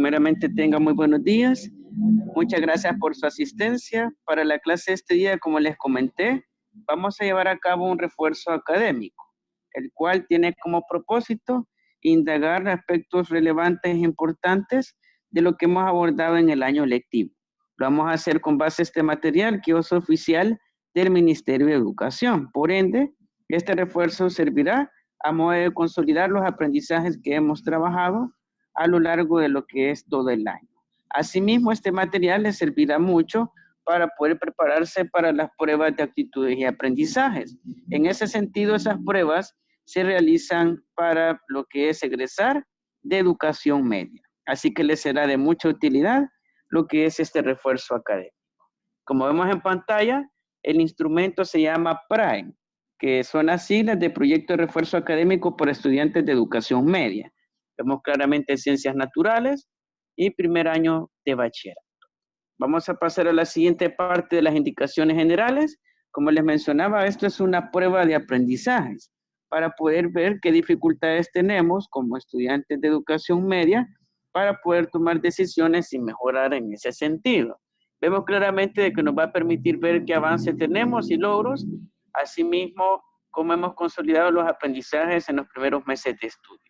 primeramente tengan muy buenos días. Muchas gracias por su asistencia. Para la clase de este día, como les comenté, vamos a llevar a cabo un refuerzo académico, el cual tiene como propósito indagar aspectos relevantes e importantes de lo que hemos abordado en el año lectivo. Lo vamos a hacer con base a este material que es oficial del Ministerio de Educación. Por ende, este refuerzo servirá a modo de consolidar los aprendizajes que hemos trabajado a lo largo de lo que es todo el año. Asimismo, este material les servirá mucho para poder prepararse para las pruebas de actitudes y aprendizajes. En ese sentido, esas pruebas se realizan para lo que es egresar de educación media. Así que les será de mucha utilidad lo que es este refuerzo académico. Como vemos en pantalla, el instrumento se llama PRIME, que son las siglas de Proyecto de Refuerzo Académico para Estudiantes de Educación Media. Vemos claramente Ciencias Naturales y primer año de bachillerato. Vamos a pasar a la siguiente parte de las indicaciones generales. Como les mencionaba, esto es una prueba de aprendizajes para poder ver qué dificultades tenemos como estudiantes de educación media para poder tomar decisiones y mejorar en ese sentido. Vemos claramente de que nos va a permitir ver qué avance tenemos y logros, asimismo, cómo hemos consolidado los aprendizajes en los primeros meses de estudio.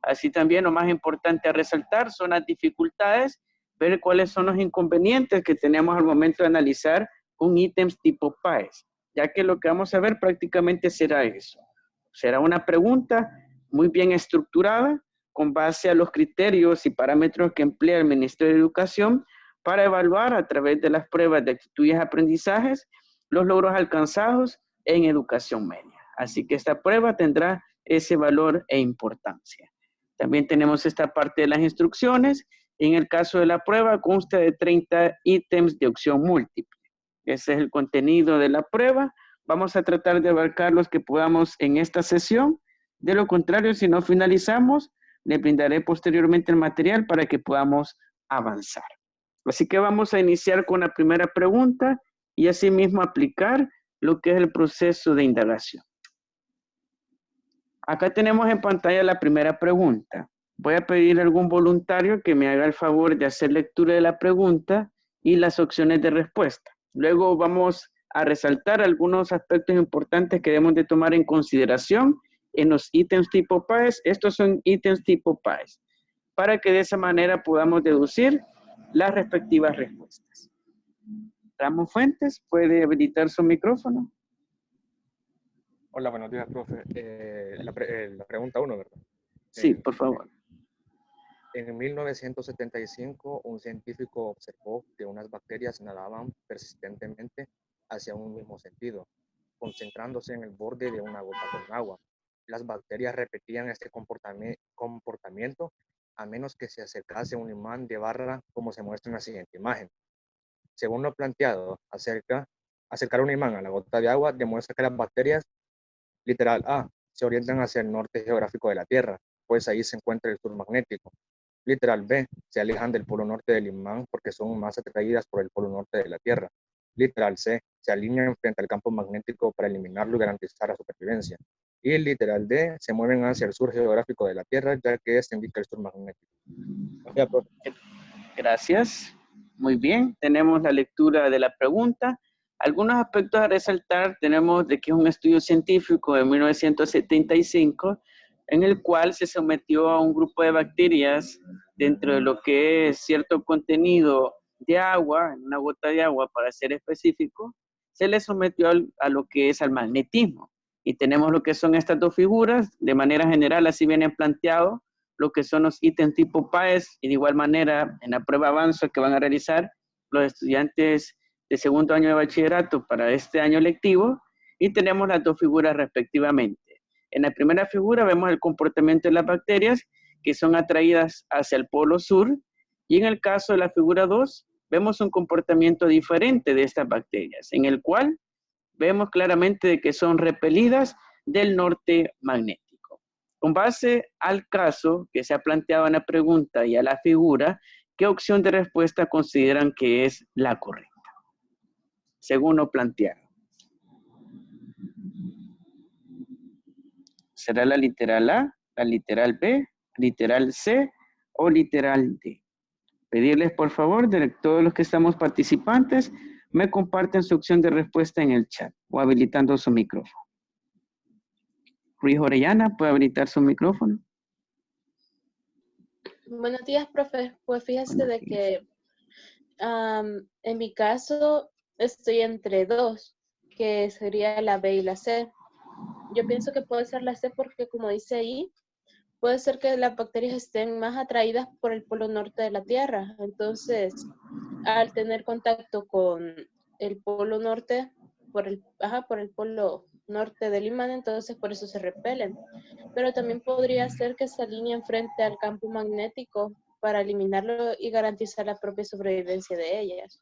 Así también lo más importante a resaltar son las dificultades, ver cuáles son los inconvenientes que tenemos al momento de analizar un ítem tipo PAES, ya que lo que vamos a ver prácticamente será eso. Será una pregunta muy bien estructurada con base a los criterios y parámetros que emplea el Ministerio de Educación para evaluar a través de las pruebas de actitudes y aprendizajes los logros alcanzados en educación media. Así que esta prueba tendrá ese valor e importancia. También tenemos esta parte de las instrucciones. En el caso de la prueba consta de 30 ítems de opción múltiple. Ese es el contenido de la prueba. Vamos a tratar de abarcar los que podamos en esta sesión. De lo contrario, si no finalizamos, le brindaré posteriormente el material para que podamos avanzar. Así que vamos a iniciar con la primera pregunta y asimismo aplicar lo que es el proceso de indagación. Acá tenemos en pantalla la primera pregunta. Voy a pedir a algún voluntario que me haga el favor de hacer lectura de la pregunta y las opciones de respuesta. Luego vamos a resaltar algunos aspectos importantes que debemos de tomar en consideración en los ítems tipo PAES. Estos son ítems tipo PAES, para que de esa manera podamos deducir las respectivas respuestas. Ramos Fuentes, ¿puede habilitar su micrófono? Hola, buenos días, profe. La pregunta 1, ¿verdad? Sí, por favor. En 1975, un científico observó que unas bacterias nadaban persistentemente hacia un mismo sentido, concentrándose en el borde de una gota con agua. Las bacterias repetían este comportamiento a menos que se acercase un imán de barra, como se muestra en la siguiente imagen. Según lo planteado, acercar un imán a la gota de agua demuestra que las bacterias, literal A, se orientan hacia el norte geográfico de la Tierra, pues ahí se encuentra el sur magnético. Literal B, se alejan del polo norte del imán porque son más atraídas por el polo norte de la Tierra. Literal C, se alinean frente al campo magnético para eliminarlo y garantizar la supervivencia. Y literal D, se mueven hacia el sur geográfico de la Tierra, ya que este indica el sur magnético. Ya, profe. Gracias. Muy bien, tenemos la lectura de la pregunta. Algunos aspectos a resaltar tenemos de que es un estudio científico de 1975 en el cual se sometió a un grupo de bacterias dentro de lo que es cierto contenido de agua, en una gota de agua para ser específico, se les sometió a lo que es al magnetismo. Y tenemos lo que son estas dos figuras, de manera general así vienen planteados lo que son los ítems tipo PAES y de igual manera en la prueba avanzo que van a realizar los estudiantes de segundo año de bachillerato para este año lectivo y tenemos las dos figuras respectivamente. En la primera figura vemos el comportamiento de las bacterias que son atraídas hacia el polo sur y en el caso de la figura 2 vemos un comportamiento diferente de estas bacterias en el cual vemos claramente de que son repelidas del norte magnético. Con base al caso que se ha planteado en la pregunta y a la figura, ¿qué opción de respuesta consideran que es la correcta? Según lo planteado. ¿Será la literal A, la literal B, literal C o literal D? Pedirles, por favor, de todos los que estamos participantes, me comparten su opción de respuesta en el chat o habilitando su micrófono. Ruiz Orellana, ¿puede habilitar su micrófono? Buenos días, profe. Pues fíjese Buenos de días. que en mi caso estoy entre dos, que sería la B y la C. Yo pienso que puede ser la C porque, como dice ahí, puede ser que las bacterias estén más atraídas por el polo norte de la Tierra. Entonces, al tener contacto con el polo norte, por el polo norte del imán, entonces por eso se repelen. Pero también podría ser que se alineen frente al campo magnético para eliminarlo y garantizar la propia sobrevivencia de ellas.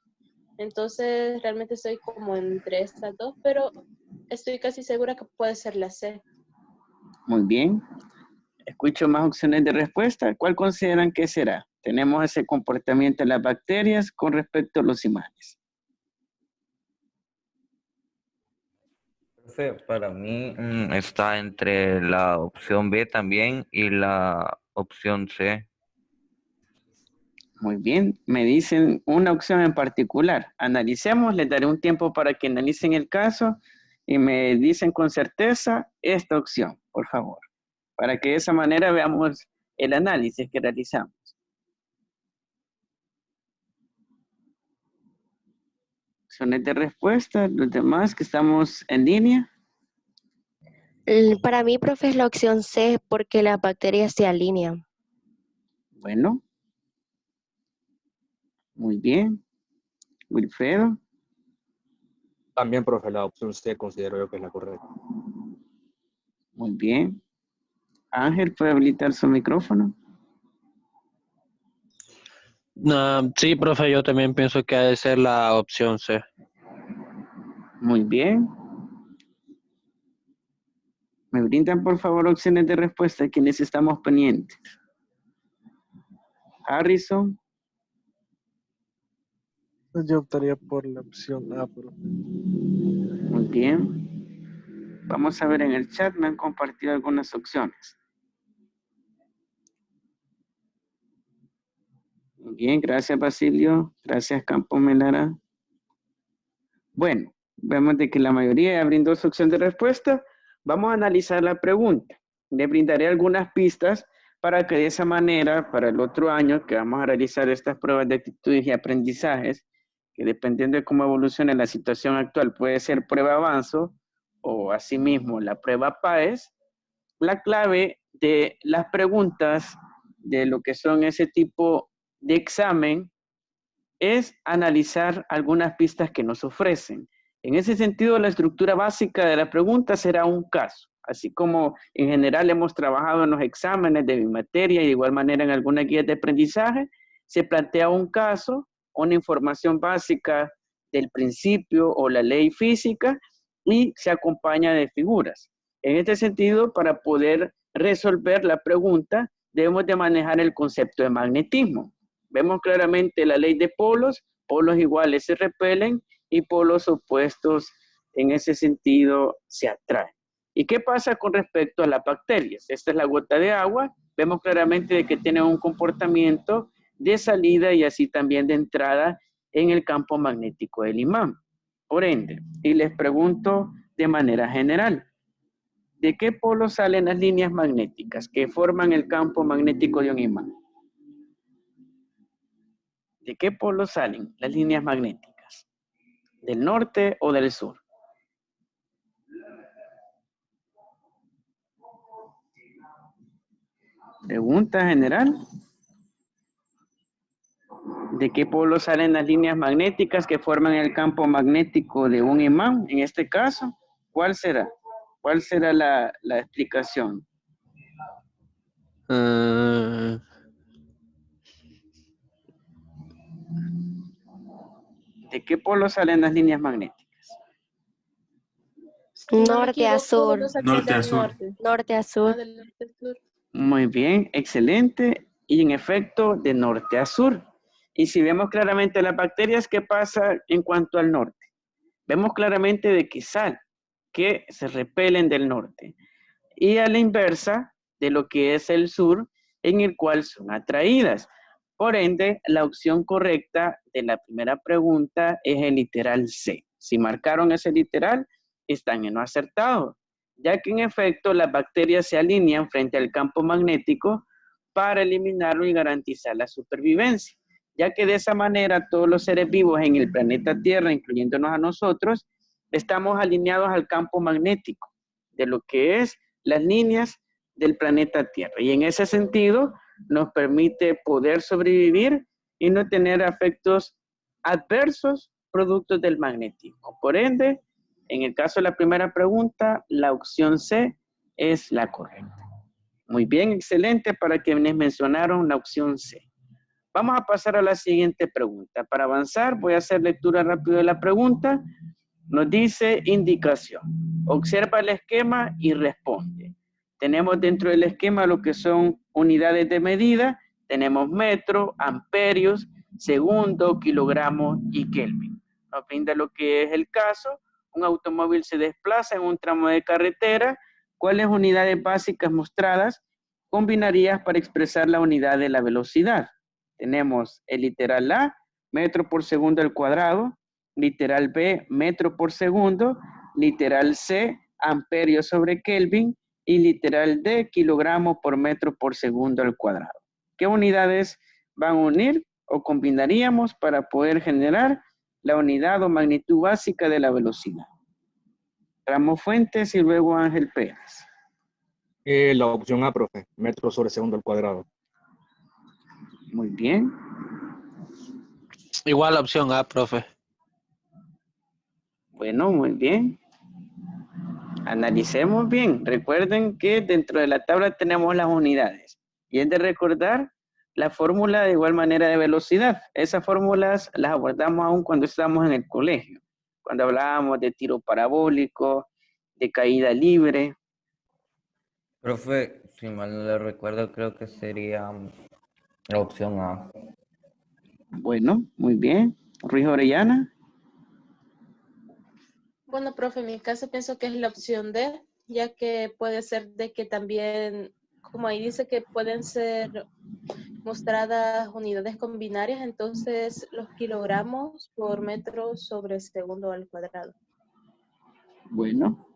Entonces, realmente estoy como entre estas dos, pero estoy casi segura que puede ser la C. Muy bien. Escucho más opciones de respuesta. ¿Cuál consideran que será? Tenemos ese comportamiento de las bacterias con respecto a los imanes. Profe, para mí está entre la opción B también y la opción C. Muy bien. Me dicen una opción en particular. Analicemos, les daré un tiempo para que analicen el caso y me dicen con certeza esta opción, por favor, para que de esa manera veamos el análisis que realizamos. Opciones de respuesta, los demás que estamos en línea. Para mí, profe, es la opción C porque las bacterias se alinean. Bueno, muy bien. Wilfredo, También, profe, la opción C considero yo que es la correcta. muy bien. Ángel, ¿puede habilitar su micrófono? Sí, profe, yo también pienso que ha de ser la opción C. Muy bien. ¿Me brindan, por favor, opciones de respuesta? ¿Quiénes estamos pendientes? Harrison, Yo optaría por la opción A, profe. muy bien. Vamos a ver en el chat, me han compartido algunas opciones. Muy bien, gracias Basilio, gracias Campos Melara. Bueno, vemos de que la mayoría ya brindó su opción de respuesta. Vamos a analizar la pregunta. Le brindaré algunas pistas para que de esa manera, para el otro año que vamos a realizar estas pruebas de actitudes y aprendizajes, que dependiendo de cómo evolucione la situación actual, puede ser prueba avanzo o asimismo la prueba PAES, la clave de las preguntas de lo que son ese tipo de examen es analizar algunas pistas que nos ofrecen. En ese sentido, la estructura básica de la pregunta será un caso, así como en general hemos trabajado en los exámenes de mi materia y de igual manera en algunas guías de aprendizaje, se plantea un caso, una información básica del principio o la ley física y se acompaña de figuras. En este sentido, para poder resolver la pregunta, debemos de manejar el concepto de magnetismo. Vemos claramente la ley de polos, polos iguales se repelen y polos opuestos en ese sentido se atraen. ¿Y qué pasa con respecto a las bacterias? Esta es la gota de agua, vemos claramente de que tiene un comportamiento de salida y así también de entrada en el campo magnético del imán. Por ende, y les pregunto de manera general, ¿de qué polos salen las líneas magnéticas que forman el campo magnético de un imán? ¿De qué polos salen las líneas magnéticas? ¿Del norte o del sur? Pregunta general. ¿De qué polos salen las líneas magnéticas que forman el campo magnético de un imán? En este caso, ¿cuál será? ¿Cuál será la explicación? Mm, ¿De qué polos salen las líneas magnéticas? Si no me Norte a equivoco, sur. lo saqué Norte a del sur. norte. Norte a sur. Del norte al sur. Muy bien, excelente. Y en efecto, de norte a sur. Y si vemos claramente las bacterias, ¿qué pasa en cuanto al norte? Vemos claramente de que se repelen del norte. Y a la inversa de lo que es el sur, en el cual son atraídas. Por ende, la opción correcta de la primera pregunta es el literal C. Si marcaron ese literal, están en lo acertado, ya que en efecto las bacterias se alinean frente al campo magnético para eliminarlo y garantizar la supervivencia, ya que de esa manera todos los seres vivos en el planeta Tierra, incluyéndonos a nosotros, estamos alineados al campo magnético de lo que es las líneas del planeta Tierra. Y en ese sentido, nos permite poder sobrevivir y no tener efectos adversos productos del magnetismo. Por ende, en el caso de la primera pregunta, la opción C es la correcta. Muy bien, excelente para quienes mencionaron la opción C. Vamos a pasar a la siguiente pregunta. Para avanzar, voy a hacer lectura rápido de la pregunta. Nos dice indicación. Observa el esquema y responde. Tenemos dentro del esquema lo que son unidades de medida. Tenemos metro, amperios, segundo, kilogramos y Kelvin. Nos brinda lo que es el caso. Un automóvil se desplaza en un tramo de carretera. ¿Cuáles unidades básicas mostradas combinarías para expresar la unidad de la velocidad? Tenemos el literal A, metro por segundo al cuadrado. Literal B, metro por segundo. Literal C, amperio sobre Kelvin. Y literal D, kilogramo por metro por segundo al cuadrado. ¿Qué unidades van a unir o combinaríamos para poder generar la unidad o magnitud básica de la velocidad? Ramos Fuentes y luego Ángel Pérez. La opción A, profe, metro sobre segundo al cuadrado. Muy bien. Igual la opción A, profe. Bueno, muy bien. Analicemos bien. Recuerden que dentro de la tabla tenemos las unidades. Y es de recordar la fórmula de igual manera de velocidad. Esas fórmulas las abordamos aún cuando estábamos en el colegio. Cuando hablábamos de tiro parabólico, de caída libre. Profe, si mal no le recuerdo, creo que sería la opción A. Bueno, muy bien. Ruiz Orellana. Bueno, profe, en mi caso pienso que es la opción D, ya que puede ser de que también, como ahí dice que pueden ser mostradas unidades con binarias, entonces los kilogramos por metro sobre segundo al cuadrado. Bueno.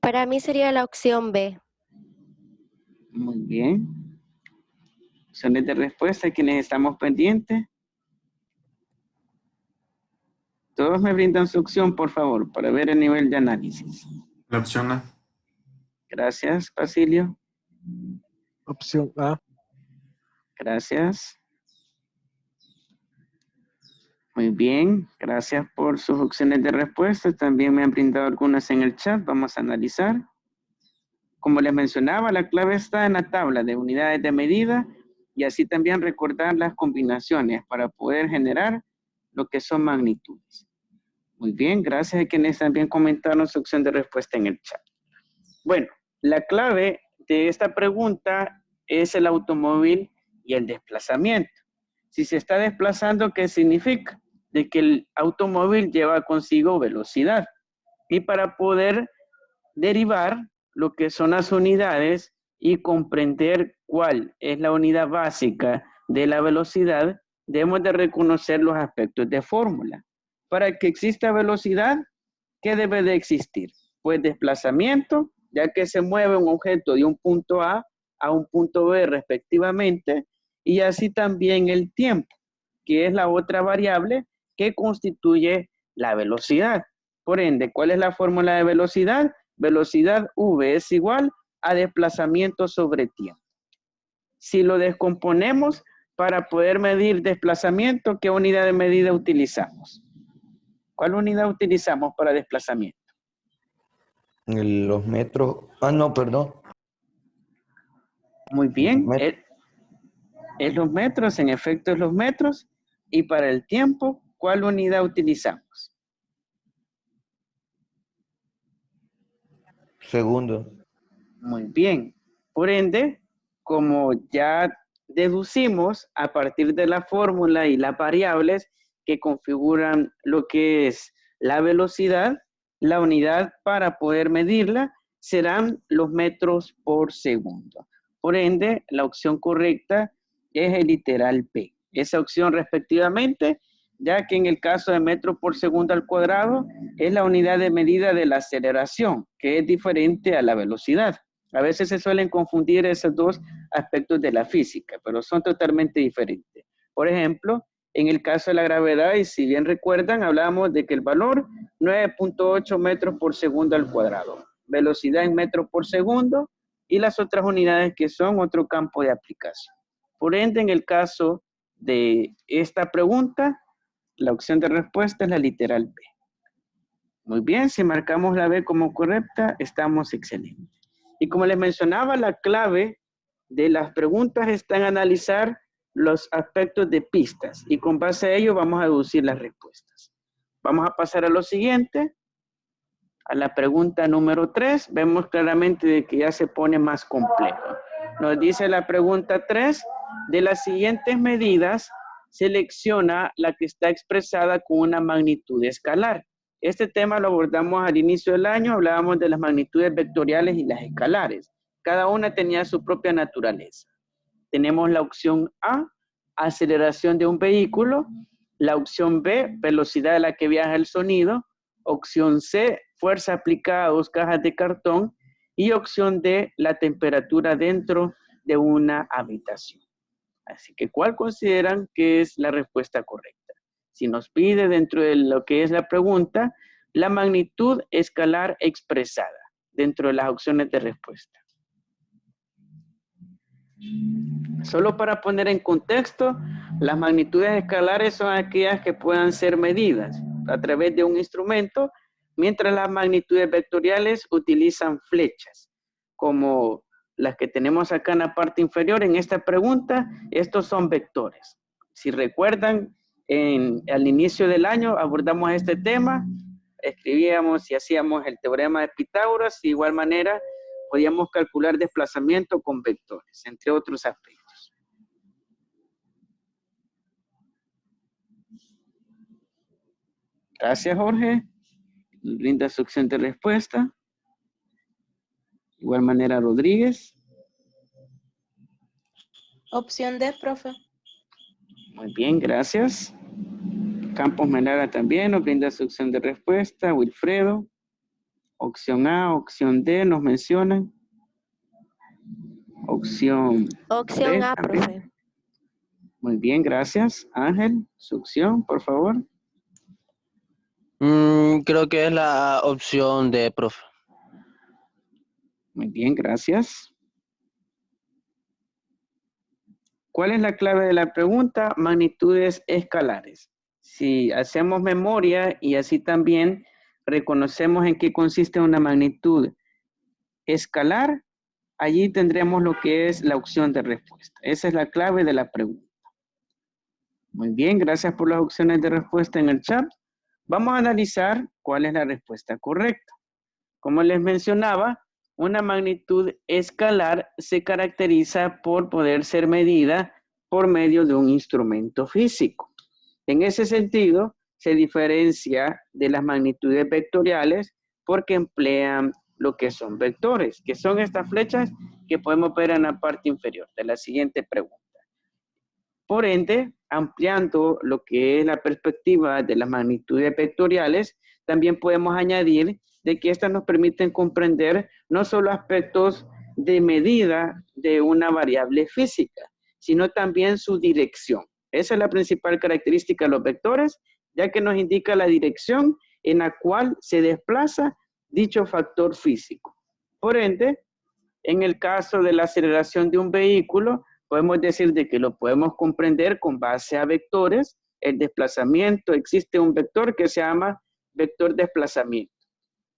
Para mí sería la opción B. Muy bien. Opciones de respuesta, quienes estamos pendientes. Todos me brindan su opción, por favor, para ver el nivel de análisis. La opción A. Gracias, Basilio. Opción A. Gracias. Muy bien, gracias por sus opciones de respuesta. También me han brindado algunas en el chat. Vamos a analizar. Como les mencionaba, la clave está en la tabla de unidades de medida y así también recordar las combinaciones para poder generar lo que son magnitudes. Muy bien, gracias a quienes también comentaron su opción de respuesta en el chat. Bueno, la clave de esta pregunta es el automóvil y el desplazamiento. Si se está desplazando, ¿qué significa? De que el automóvil lleva consigo velocidad. Y para poder derivar lo que son las unidades y comprender cuál es la unidad básica de la velocidad, debemos de reconocer los aspectos de fórmula. Para que exista velocidad, ¿qué debe de existir? Pues desplazamiento, ya que se mueve un objeto de un punto A un punto B respectivamente, y así también el tiempo, que es la otra variable que constituye la velocidad. Por ende, ¿cuál es la fórmula de velocidad? Velocidad V es igual a desplazamiento sobre tiempo. Si lo descomponemos para poder medir desplazamiento, ¿qué unidad de medida utilizamos? ¿Cuál unidad utilizamos para desplazamiento? Los metros. Ah, no, perdón. Muy bien. Es los metros, en efecto es los metros. Y para el tiempo, ¿cuál unidad utilizamos? Segundo. Muy bien. Por ende, como ya deducimos a partir de la fórmula y las variables que configuran lo que es la velocidad, la unidad para poder medirla serán los metros por segundo. Por ende, la opción correcta es el literal P. Esa opción respectivamente, ya que en el caso de metro por segundo al cuadrado, es la unidad de medida de la aceleración, que es diferente a la velocidad. A veces se suelen confundir esos dos aspectos de la física, pero son totalmente diferentes. Por ejemplo, en el caso de la gravedad, y si bien recuerdan, hablamos de que el valor 9.8 metros por segundo al cuadrado. Velocidad en metros por segundo y las otras unidades que son otro campo de aplicación. Por ende, en el caso de esta pregunta, la opción de respuesta es la literal B. Muy bien, si marcamos la B como correcta, estamos excelentes. Y como les mencionaba, la clave de las preguntas está en analizar los aspectos de pistas y con base a ello vamos a deducir las respuestas. Vamos a pasar a lo siguiente, a la pregunta número 3. Vemos claramente de que ya se pone más complejo. Nos dice la pregunta 3, de las siguientes medidas, selecciona la que está expresada con una magnitud escalar. Este tema lo abordamos al inicio del año, hablábamos de las magnitudes vectoriales y las escalares. Cada una tenía su propia naturaleza. Tenemos la opción A, aceleración de un vehículo. La opción B, velocidad a la que viaja el sonido. Opción C, fuerza aplicada a 2 cajas de cartón. Y opción D, la temperatura dentro de una habitación. Así que, ¿cuál consideran que es la respuesta correcta? Si nos pide dentro de lo que es la pregunta, la magnitud escalar expresada dentro de las opciones de respuesta. Solo para poner en contexto, las magnitudes escalares son aquellas que puedan ser medidas a través de un instrumento, mientras las magnitudes vectoriales utilizan flechas, como las que tenemos acá en la parte inferior. En esta pregunta, estos son vectores. Si recuerdan, al inicio del año abordamos este tema, escribíamos y hacíamos el teorema de Pitágoras, y de igual manera podíamos calcular desplazamiento con vectores, entre otros aspectos. Gracias, Jorge. Brinda su opción de respuesta. De igual manera, Rodríguez. Opción D, profe. Muy bien, gracias. Campos Melara también nos brinda su opción de respuesta. Wilfredo. Opción A, opción D nos mencionan. Opción Opción D A, también. profe. Muy bien, gracias. Ángel, su opción, por favor. Creo que es la opción de profe. Muy bien, gracias. ¿Cuál es la clave de la pregunta? Magnitudes escalares. Si hacemos memoria y así también reconocemos en qué consiste una magnitud escalar, allí tendremos lo que es la opción de respuesta. Esa es la clave de la pregunta. Muy bien, gracias por las opciones de respuesta en el chat. Vamos a analizar cuál es la respuesta correcta. Como les mencionaba, una magnitud escalar se caracteriza por poder ser medida por medio de un instrumento físico. En ese sentido, se diferencia de las magnitudes vectoriales porque emplean lo que son vectores, que son estas flechas que podemos ver en la parte inferior de la siguiente pregunta. Por ende, ampliando lo que es la perspectiva de las magnitudes vectoriales, también podemos añadir de que estas nos permiten comprender no solo aspectos de medida de una variable física, sino también su dirección. Esa es la principal característica de los vectores, ya que nos indica la dirección en la cual se desplaza dicho factor físico. Por ende, en el caso de la aceleración de un vehículo, podemos decir de que lo podemos comprender con base a vectores. El desplazamiento, existe un vector que se llama vector desplazamiento.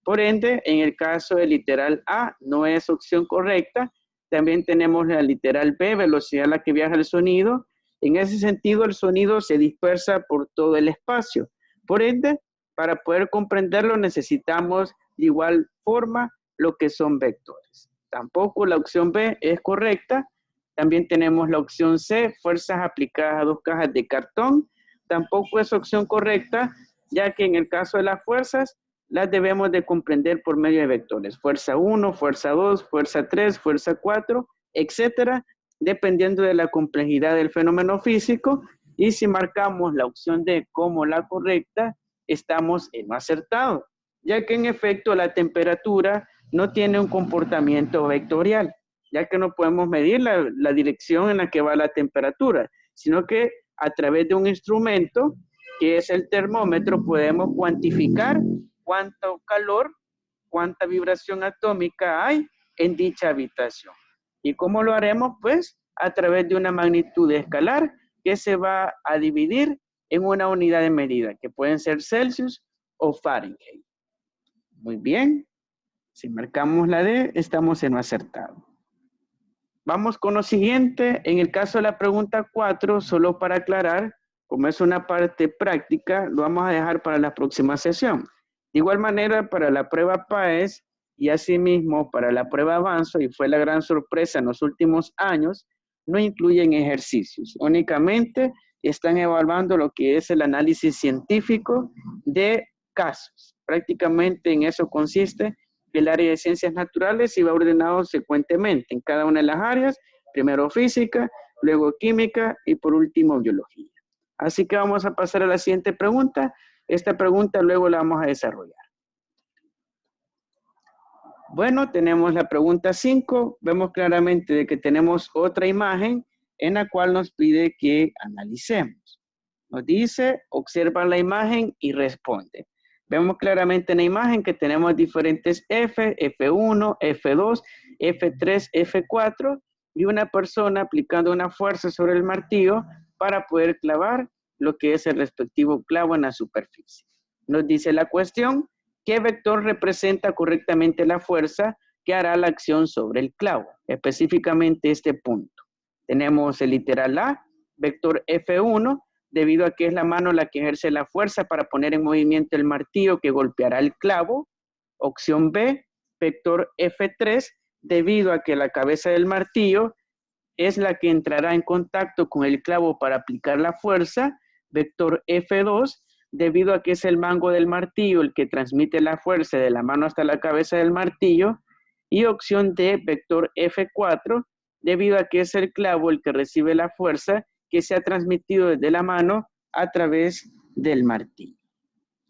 Por ende, en el caso del literal A, no es opción correcta. También tenemos la literal B, velocidad a la que viaja el sonido. En ese sentido, el sonido se dispersa por todo el espacio. Por ende, para poder comprenderlo, necesitamos de igual forma lo que son vectores. Tampoco la opción B es correcta. También tenemos la opción C, fuerzas aplicadas a 2 cajas de cartón. Tampoco es opción correcta, ya que en el caso de las fuerzas, las debemos de comprender por medio de vectores. Fuerza 1, fuerza 2, fuerza 3, fuerza 4 etcétera, dependiendo de la complejidad del fenómeno físico. Y si marcamos la opción D como la correcta, estamos en lo acertado, ya que en efecto la temperatura no tiene un comportamiento vectorial, ya que no podemos medir la dirección en la que va la temperatura, sino que a través de un instrumento que es el termómetro podemos cuantificar cuánto calor, cuánta vibración atómica hay en dicha habitación. ¿Y cómo lo haremos? Pues a través de una magnitud escalar que se va a dividir en una unidad de medida, que pueden ser Celsius o Fahrenheit. Muy bien. Si marcamos la D, estamos en lo acertado. Vamos con lo siguiente. En el caso de la pregunta 4, solo para aclarar, como es una parte práctica, lo vamos a dejar para la próxima sesión. De igual manera, para la prueba PAES y asimismo para la prueba Avanzo, y fue la gran sorpresa en los últimos años, no incluyen ejercicios. Únicamente están evaluando lo que es el análisis científico de casos. Prácticamente en eso consiste el área de ciencias naturales y va ordenado secuentemente en cada una de las áreas, primero física, luego química y por último biología. Así que vamos a pasar a la siguiente pregunta. Esta pregunta luego la vamos a desarrollar. Bueno, tenemos la pregunta 5. Vemos claramente de que tenemos otra imagen en la cual nos pide que analicemos. Nos dice, observa la imagen y responde. Vemos claramente en la imagen que tenemos diferentes F, F1, F2, F3, F4 y una persona aplicando una fuerza sobre el martillo para poder clavar lo que es el respectivo clavo en la superficie. Nos dice la cuestión, ¿qué vector representa correctamente la fuerza que hará la acción sobre el clavo? Específicamente este punto. Tenemos el literal A, vector F1, debido a que es la mano la que ejerce la fuerza para poner en movimiento el martillo que golpeará el clavo. Opción B, vector F3, debido a que la cabeza del martillo es la que entrará en contacto con el clavo para aplicar la fuerza. Vector F2, debido a que es el mango del martillo el que transmite la fuerza de la mano hasta la cabeza del martillo. Y opción D, vector F4, debido a que es el clavo el que recibe la fuerza que se ha transmitido desde la mano a través del martillo.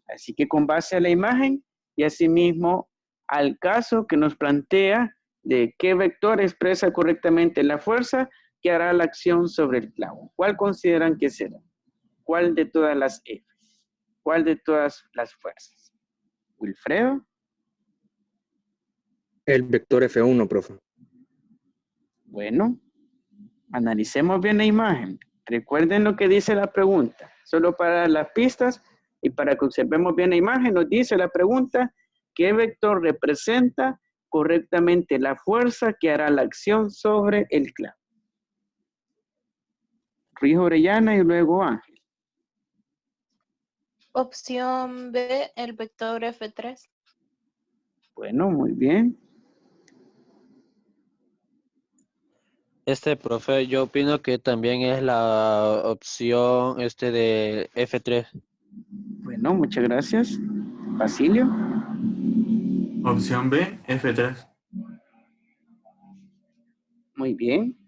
Así que con base a la imagen y asimismo al caso que nos plantea de qué vector expresa correctamente la fuerza que hará la acción sobre el clavo. ¿Cuál consideran que será? ¿Cuál de todas las F? ¿Cuál de todas las fuerzas? ¿Wilfredo? El vector F1, profe. Bueno, analicemos bien la imagen. Recuerden lo que dice la pregunta. Solo para las pistas y para que observemos bien la imagen, nos dice la pregunta, ¿qué vector representa correctamente la fuerza que hará la acción sobre el clavo? Rijo Orellana y luego Ángel. Opción B, el vector F3. Bueno, muy bien. Profe, yo opino que también es la opción de F3. Bueno, muchas gracias. Basilio. Opción B, F3. Muy bien.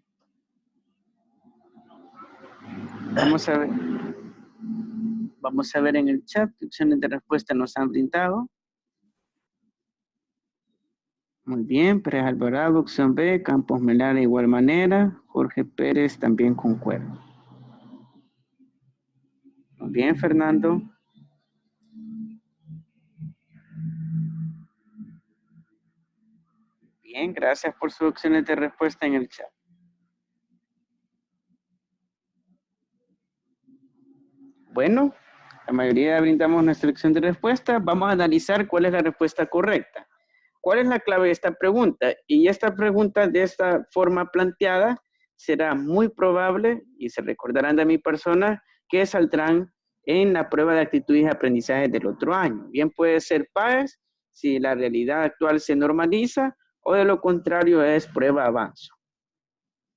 Vamos a ver. Vamos a ver en el chat qué opciones de respuesta nos han brindado. Muy bien, Pérez Alvarado, opción B, Campos Melara de igual manera, Jorge Pérez también concuerda. Muy bien, Fernando. Bien, gracias por sus opciones de respuesta en el chat. Bueno, la mayoría brindamos nuestra opción de respuesta. Vamos a analizar cuál es la respuesta correcta. ¿Cuál es la clave de esta pregunta? Y esta pregunta de esta forma planteada será muy probable, y se recordarán de mi persona, que saldrán en la prueba de actitudes y aprendizaje del otro año. Bien puede ser PAES, si la realidad actual se normaliza, o de lo contrario es prueba Avanzo.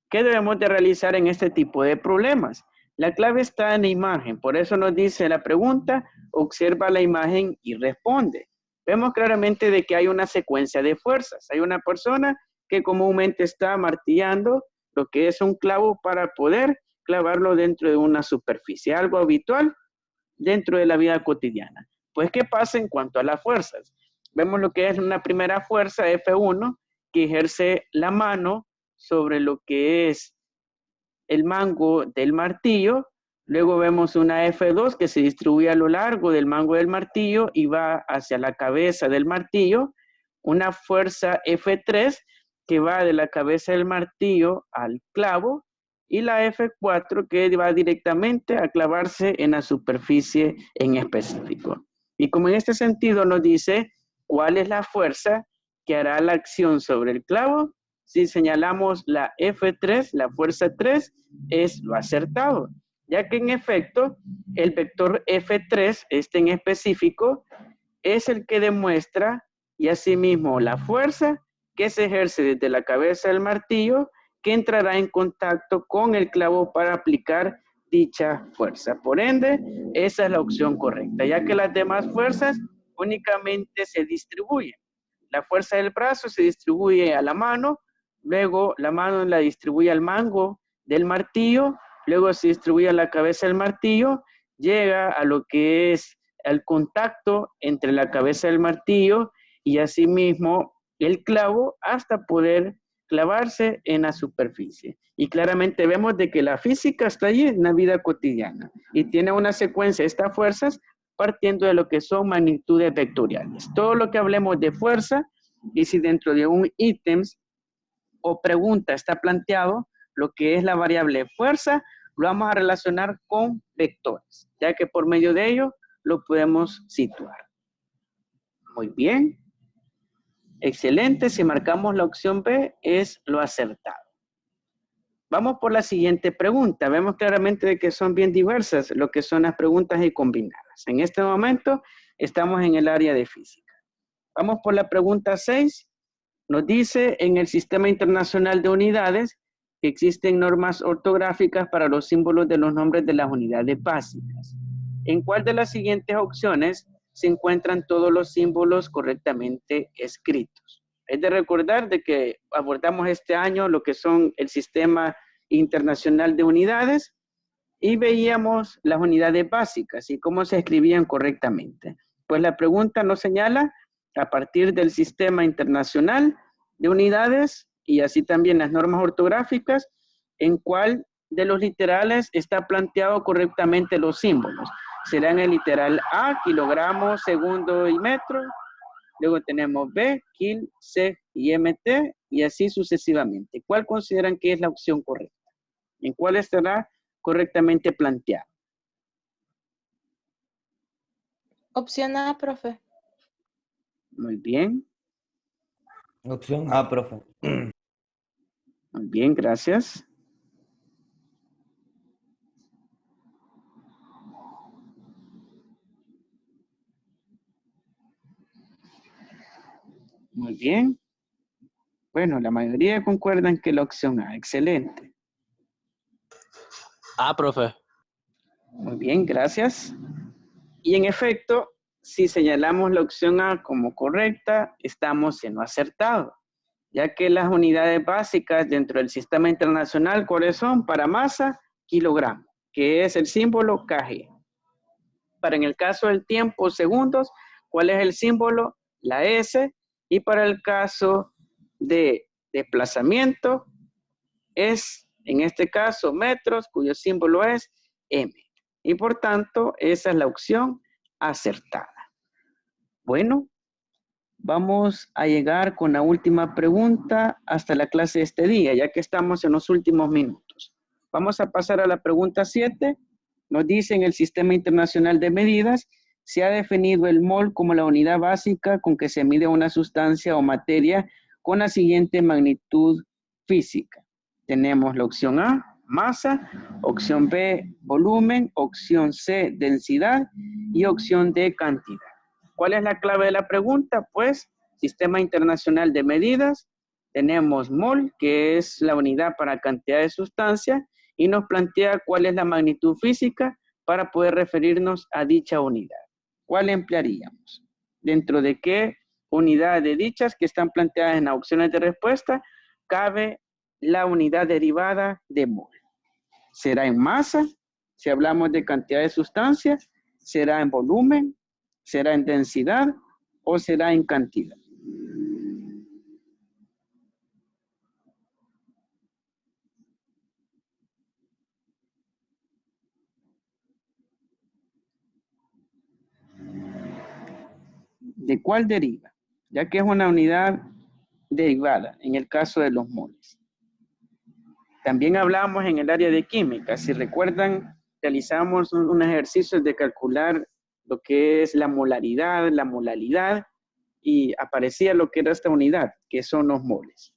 ¿Qué debemos de realizar en este tipo de problemas? La clave está en la imagen, por eso nos dice la pregunta, observa la imagen y responde. Vemos claramente de que hay una secuencia de fuerzas. Hay una persona que comúnmente está martillando lo que es un clavo para poder clavarlo dentro de una superficie, algo habitual dentro de la vida cotidiana. Pues, ¿qué pasa en cuanto a las fuerzas? Vemos lo que es una primera fuerza, F1, que ejerce la mano sobre lo que es el mango del martillo. Luego vemos una F2 que se distribuye a lo largo del mango del martillo y va hacia la cabeza del martillo. Una fuerza F3 que va de la cabeza del martillo al clavo. Y la F4 que va directamente a clavarse en la superficie en específico. Y como en este sentido nos dice cuál es la fuerza que hará la acción sobre el clavo, si señalamos la F3, la fuerza 3, es lo acertado, ya que en efecto el vector F3, este en específico, es el que demuestra y asimismo la fuerza que se ejerce desde la cabeza del martillo que entrará en contacto con el clavo para aplicar dicha fuerza. Por ende, esa es la opción correcta, ya que las demás fuerzas únicamente se distribuyen. La fuerza del brazo se distribuye a la mano, luego la mano la distribuye al mango del martillo, luego se distribuye a la cabeza del martillo, llega a lo que es el contacto entre la cabeza del martillo y asimismo el clavo hasta poder clavarse en la superficie. Y claramente vemos de que la física está allí en la vida cotidiana y tiene una secuencia de estas fuerzas partiendo de lo que son magnitudes vectoriales. Todo lo que hablemos de fuerza y si dentro de un ítem o pregunta está planteado lo que es la variable fuerza, lo vamos a relacionar con vectores, ya que por medio de ello lo podemos situar. Muy bien. Excelente, si marcamos la opción B es lo acertado. Vamos por la siguiente pregunta. Vemos claramente de que son bien diversas lo que son las preguntas y combinadas. En este momento estamos en el área de física. Vamos por la pregunta 6. Nos dice en el Sistema Internacional de Unidades que existen normas ortográficas para los símbolos de los nombres de las unidades básicas. ¿En cuál de las siguientes opciones se encuentran todos los símbolos correctamente escritos? Es de recordar de que abordamos este año lo que son el Sistema Internacional de Unidades y veíamos las unidades básicas y cómo se escribían correctamente. Pues la pregunta nos señala a partir del Sistema Internacional de Unidades y así también las normas ortográficas en cuál de los literales está planteado correctamente los símbolos. Será en el literal A, kilogramo, segundo y metro. Luego tenemos B, kil, C y MT y así sucesivamente. ¿Cuál consideran que es la opción correcta? ¿En cuál estará correctamente planteado? Opción A, profe. Muy bien. Opción A, profe. Muy bien, gracias. Muy bien. Bueno, la mayoría concuerdan que la opción A. Excelente. Profe. Muy bien, gracias. Y en efecto, si señalamos la opción A como correcta, estamos en lo acertado, ya que las unidades básicas dentro del sistema internacional, ¿cuáles son? Para masa, kilogramo, que es el símbolo kg. Para en el caso del tiempo, segundos, ¿cuál es el símbolo? La S. Y para el caso de desplazamiento, es, en este caso, metros, cuyo símbolo es M. Y por tanto, esa es la opción acertada. Bueno, vamos a llegar con la última pregunta hasta la clase de este día, ya que estamos en los últimos minutos. Vamos a pasar a la pregunta 7. Nos dice en el Sistema Internacional de Medidas, se ha definido el mol como la unidad básica con que se mide una sustancia o materia con la siguiente magnitud física. Tenemos la opción A, masa, opción B, volumen, opción C, densidad y opción D, cantidad. ¿Cuál es la clave de la pregunta? Pues, Sistema Internacional de Medidas, tenemos mol, que es la unidad para cantidad de sustancia, y nos plantea cuál es la magnitud física para poder referirnos a dicha unidad. ¿Cuál emplearíamos? ¿Dentro de qué unidad de dichas que están planteadas en las opciones de respuesta cabe la unidad derivada de mol? ¿Será en masa? Si hablamos de cantidad de sustancias, ¿será en volumen? ¿Será en densidad? ¿O será en cantidad? ¿De cuál deriva? Ya que es una unidad derivada en el caso de los moles. También hablamos en el área de química. Si recuerdan, realizamos un ejercicio de calcular lo que es la molaridad, la molalidad, y aparecía lo que era esta unidad, que son los moles.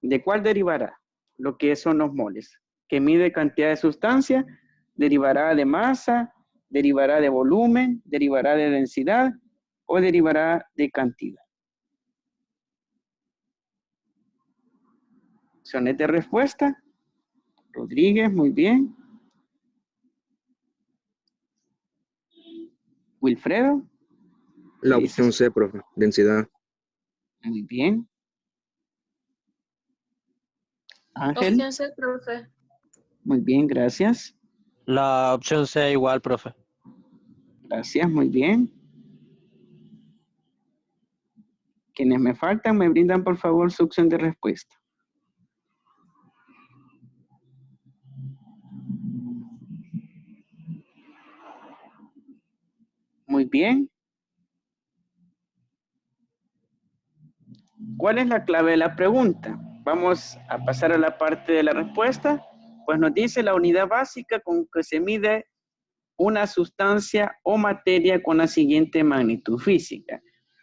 ¿De cuál derivará lo que son los moles? Que mide cantidad de sustancia, derivará de masa, derivará de volumen, derivará de densidad o derivará de cantidad. Opciones de respuesta. Rodríguez, muy bien. Wilfredo. La opción C, profe, densidad. Muy bien. Ángel. Opción C, profe. Muy bien, gracias. La opción C igual, profe. Gracias, muy bien. Quienes me faltan, me brindan por favor su opción de respuesta. Muy bien. ¿Cuál es la clave de la pregunta? Vamos a pasar a la parte de la respuesta. Pues nos dice la unidad básica con que se mide una sustancia o materia con la siguiente magnitud física.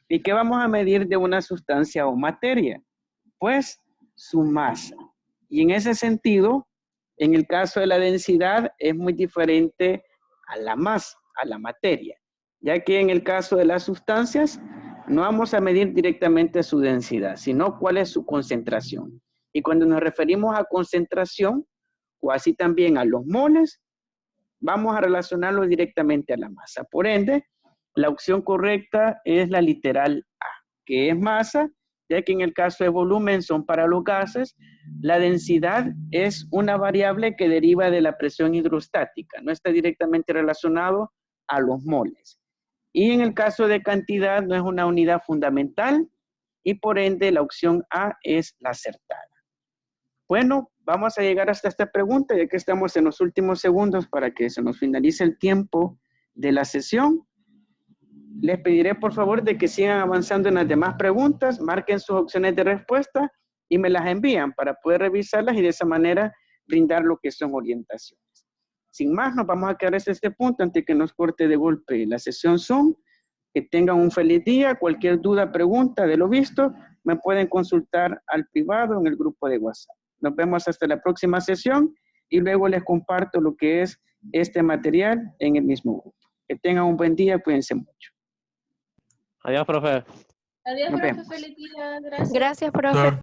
¿Y qué vamos a medir de una sustancia o materia? Pues su masa. Y en ese sentido, en el caso de la densidad, es muy diferente a la masa, a la materia, ya que en el caso de las sustancias, no vamos a medir directamente su densidad, sino cuál es su concentración. Y cuando nos referimos a concentración, o así también a los moles, vamos a relacionarlo directamente a la masa. Por ende, la opción correcta es la literal A, que es masa, ya que en el caso de volumen son para los gases. La densidad es una variable que deriva de la presión hidrostática, no está directamente relacionado a los moles. Y en el caso de cantidad no es una unidad fundamental y por ende la opción A es la acertada. Bueno, vamos a llegar hasta esta pregunta ya que estamos en los últimos segundos para que se nos finalice el tiempo de la sesión. Les pediré por favor de que sigan avanzando en las demás preguntas, marquen sus opciones de respuesta y me las envían para poder revisarlas y de esa manera brindar lo que son orientaciones. Sin más, nos vamos a quedar hasta este punto antes que nos corte de golpe la sesión Zoom. Que tengan un feliz día. Cualquier duda, pregunta de lo visto, me pueden consultar al privado en el grupo de WhatsApp. Nos vemos hasta la próxima sesión y luego les comparto lo que es este material en el mismo grupo. Que tengan un buen día, cuídense mucho. Adiós, profe. Adiós, Nos profe. vemos. Feliz día. Gracias. Gracias, profe. Claro.